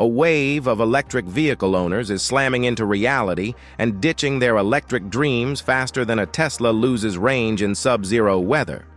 A wave of electric vehicle owners is slamming into reality and ditching their electric dreams faster than a Tesla loses range in sub-zero weather.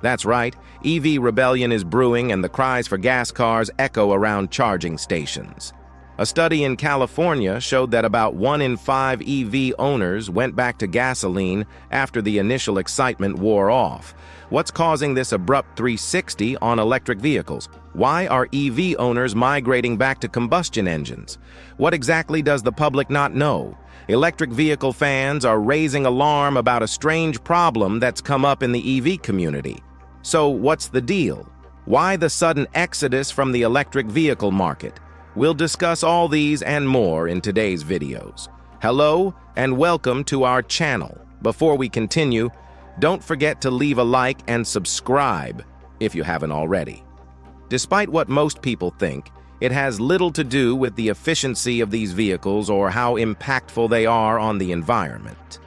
That's right, EV rebellion is brewing and the cries for gas cars echo around charging stations. A study in California showed that about 1 in 5 EV owners went back to gasoline after the initial excitement wore off. What's causing this abrupt 360 on electric vehicles? Why are EV owners migrating back to combustion engines? What exactly does the public not know? Electric vehicle fans are raising alarm about a strange problem that's come up in the EV community. So what's the deal? Why the sudden exodus from the electric vehicle market? We'll discuss all these and more in today's videos. Hello and welcome to our channel. Before we continue, don't forget to leave a like and subscribe if you haven't already. Despite what most people think, it has little to do with the efficiency of these vehicles or how impactful they are on the environment.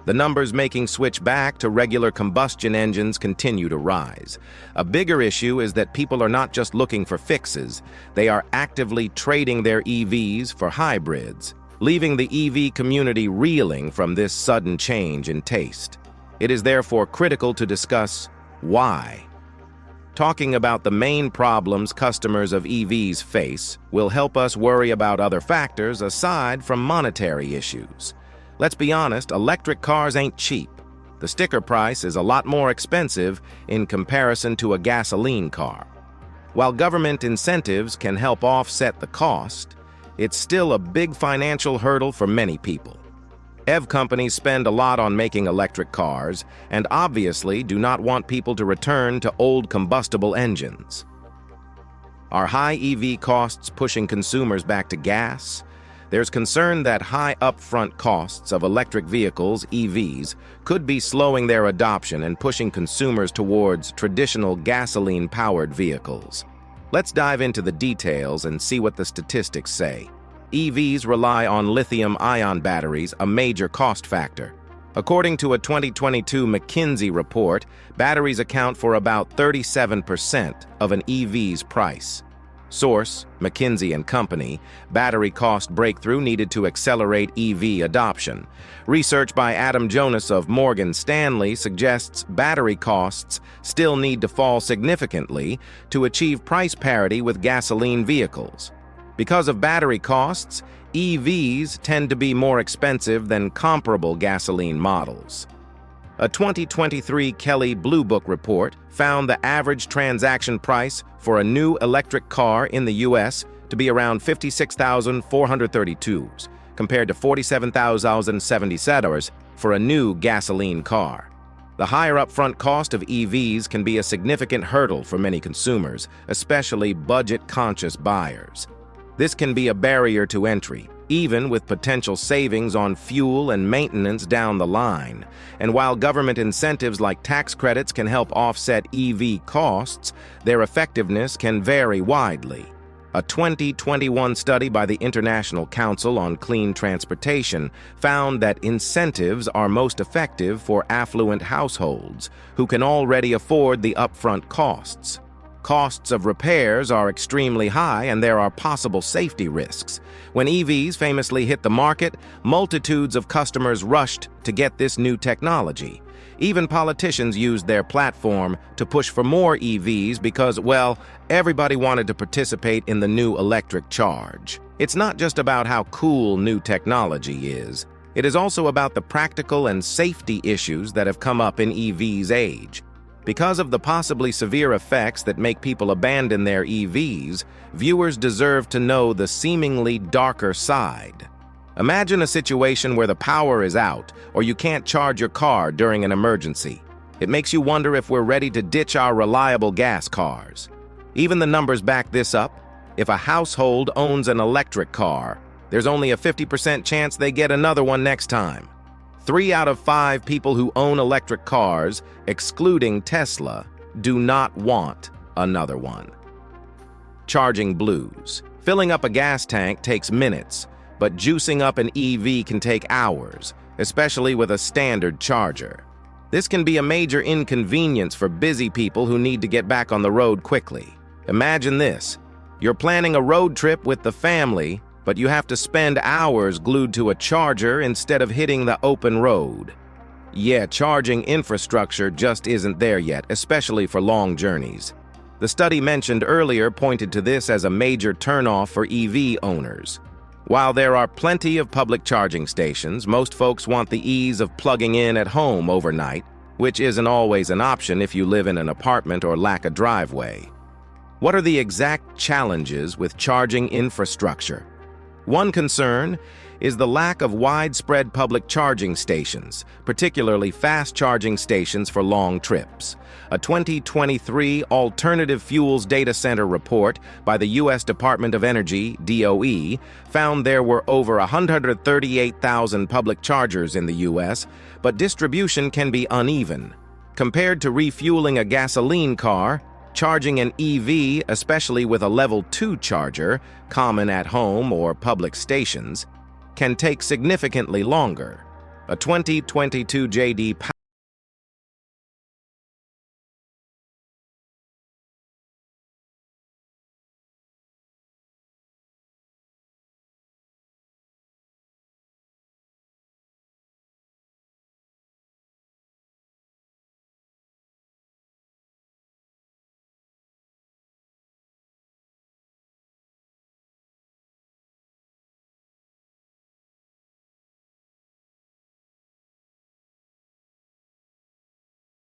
The numbers making switch back to regular combustion engines continue to rise. A bigger issue is that people are not just looking for fixes, they are actively trading their EVs for hybrids, leaving the EV community reeling from this sudden change in taste. It is therefore critical to discuss why. Talking about the main problems customers of EVs face will help us worry about other factors aside from monetary issues. Let's be honest, electric cars ain't cheap. The sticker price is a lot more expensive in comparison to a gasoline car. While government incentives can help offset the cost, it's still a big financial hurdle for many people. EV companies spend a lot on making electric cars and obviously do not want people to return to old combustible engines. Are high EV costs pushing consumers back to gas? There's concern that high upfront costs of electric vehicles, EVs, could be slowing their adoption and pushing consumers towards traditional gasoline-powered vehicles. Let's dive into the details and see what the statistics say. EVs rely on lithium-ion batteries, a major cost factor. According to a 2022 McKinsey report, batteries account for about 37% of an EV's price. Source, McKinsey & Company, battery cost breakthrough needed to accelerate EV adoption. Research by Adam Jonas of Morgan Stanley suggests battery costs still need to fall significantly to achieve price parity with gasoline vehicles. Because of battery costs, EVs tend to be more expensive than comparable gasoline models. A 2023 Kelley Blue Book report found the average transaction price for a new electric car in the U.S. to be around $56,432, compared to $47,077 for a new gasoline car. The higher upfront cost of EVs can be a significant hurdle for many consumers, especially budget-conscious buyers. This can be a barrier to entry, even with potential savings on fuel and maintenance down the line. And while government incentives like tax credits can help offset EV costs, their effectiveness can vary widely. A 2021 study by the International Council on Clean Transportation found that incentives are most effective for affluent households who can already afford the upfront costs. Costs of repairs are extremely high and there are possible safety risks. When EVs famously hit the market, multitudes of customers rushed to get this new technology. Even politicians used their platform to push for more EVs because, well, everybody wanted to participate in the new electric charge. It's not just about how cool new technology is. It is also about the practical and safety issues that have come up in EVs' age. Because of the possibly severe effects that make people abandon their EVs, viewers deserve to know the seemingly darker side. Imagine a situation where the power is out or you can't charge your car during an emergency. It makes you wonder if we're ready to ditch our reliable gas cars. Even the numbers back this up. If a household owns an electric car, there's only a 50% chance they get another one next time. 3 out of 5 people who own electric cars, excluding Tesla, do not want another one. Charging blues. Filling up a gas tank takes minutes, but juicing up an EV can take hours, especially with a standard charger. This can be a major inconvenience for busy people who need to get back on the road quickly. Imagine this. You're planning a road trip with the family, but you have to spend hours glued to a charger instead of hitting the open road. Yeah, charging infrastructure just isn't there yet, especially for long journeys. The study mentioned earlier pointed to this as a major turnoff for EV owners. While there are plenty of public charging stations, most folks want the ease of plugging in at home overnight, which isn't always an option if you live in an apartment or lack a driveway. What are the exact challenges with charging infrastructure? One concern is the lack of widespread public charging stations, particularly fast charging stations for long trips. A 2023 Alternative Fuels Data Center report by the U.S. Department of Energy, DOE, found there were over 138,000 public chargers in the U.S., but distribution can be uneven. Compared to refueling a gasoline car, charging an EV, especially with a level 2 charger, common at home or public stations, can take significantly longer. A 2022 J.D.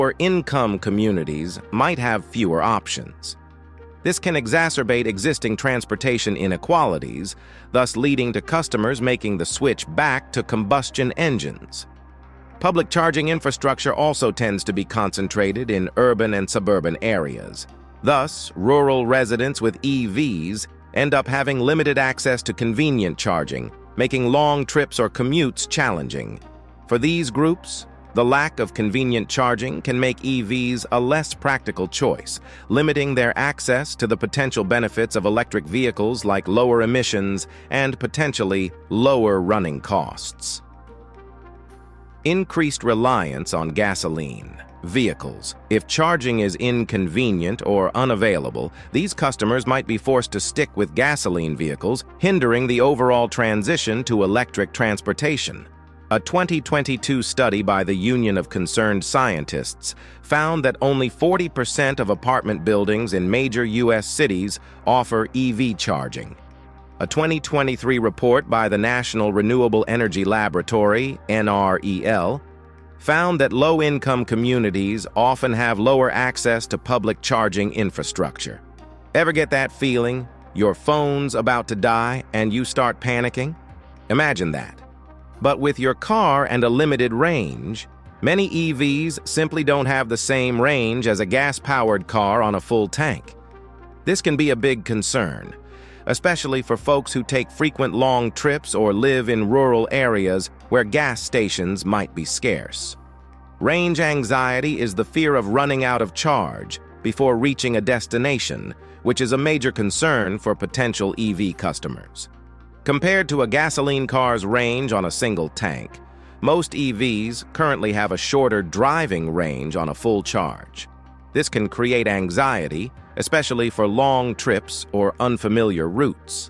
Or income communities might have fewer options. This can exacerbate existing transportation inequalities, thus leading to customers making the switch back to combustion engines. Public charging infrastructure also tends to be concentrated in urban and suburban areas. Thus, rural residents with EVs end up having limited access to convenient charging, making long trips or commutes challenging. For these groups, the lack of convenient charging can make EVs a less practical choice, limiting their access to the potential benefits of electric vehicles like lower emissions and potentially lower running costs. Increased reliance on gasoline vehicles. If charging is inconvenient or unavailable, these customers might be forced to stick with gasoline vehicles, hindering the overall transition to electric transportation. A 2022 study by the Union of Concerned Scientists found that only 40% of apartment buildings in major U.S. cities offer EV charging. A 2023 report by the National Renewable Energy Laboratory, NREL, found that low-income communities often have lower access to public charging infrastructure. Ever get that feeling? Your phone's about to die and you start panicking? Imagine that. But with your car and a limited range, many EVs simply don't have the same range as a gas-powered car on a full tank. This can be a big concern, especially for folks who take frequent long trips or live in rural areas where gas stations might be scarce. Range anxiety is the fear of running out of charge before reaching a destination, which is a major concern for potential EV customers. Compared to a gasoline car's range on a single tank, most EVs currently have a shorter driving range on a full charge. This can create anxiety, especially for long trips or unfamiliar routes.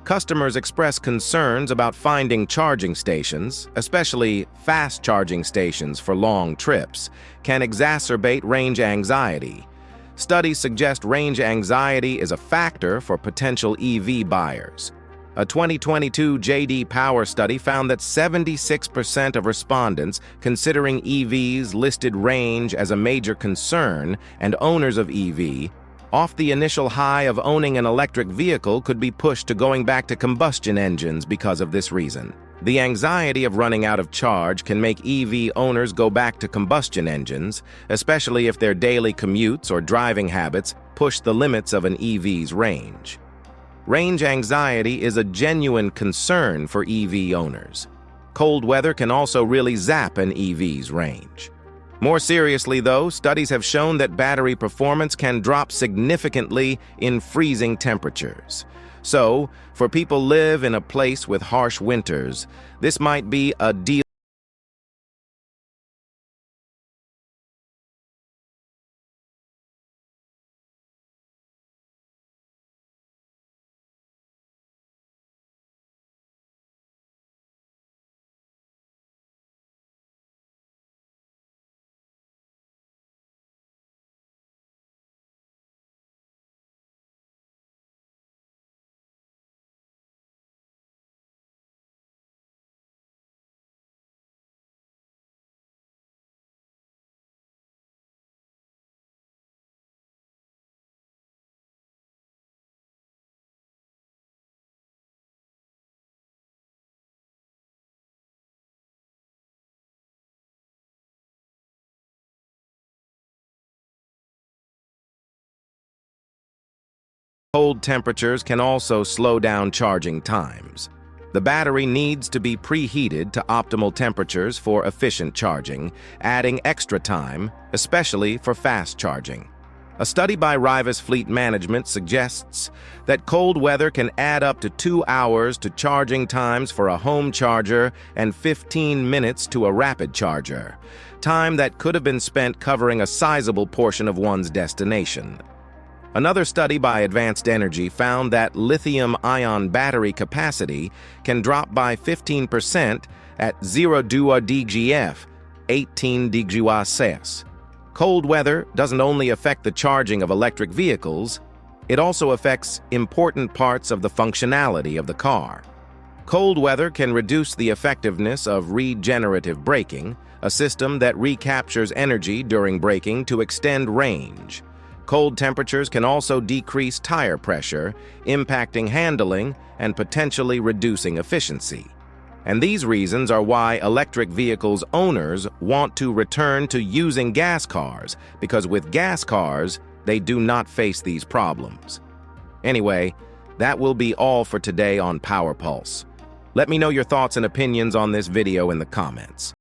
Customers express concerns about finding charging stations, especially fast charging stations for long trips, can exacerbate range anxiety. Studies suggest range anxiety is a factor for potential EV buyers. A 2022 J.D. Power study found that 76% of respondents considering EVs listed range as a major concern, and owners of EV, off the initial high of owning an electric vehicle, could be pushed to going back to combustion engines because of this reason. The anxiety of running out of charge can make EV owners go back to combustion engines, especially if their daily commutes or driving habits push the limits of an EV's range. Range anxiety is a genuine concern for EV owners. Cold weather can also really zap an EV's range. More seriously, though, studies have shown that battery performance can drop significantly in freezing temperatures. So, for people who live in a place with harsh winters, this might be a deal Cold temperatures can also slow down charging times. The battery needs to be preheated to optimal temperatures for efficient charging, adding extra time, especially for fast charging. A study by Rivas Fleet Management suggests that cold weather can add up to 2 hours to charging times for a home charger and 15 minutes to a rapid charger, time that could have been spent covering a sizable portion of one's destination. Another study by Advanced Energy found that lithium-ion battery capacity can drop by 15% at 0,2 DGF, 18 degrees Celsius. Cold weather doesn't only affect the charging of electric vehicles, it also affects important parts of the functionality of the car. Cold weather can reduce the effectiveness of regenerative braking, a system that recaptures energy during braking to extend range. Cold temperatures can also decrease tire pressure, impacting handling and potentially reducing efficiency. And these reasons are why electric vehicles owners want to return to using gas cars, because with gas cars, they do not face these problems. Anyway, that will be all for today on Power Pulse. Let me know your thoughts and opinions on this video in the comments.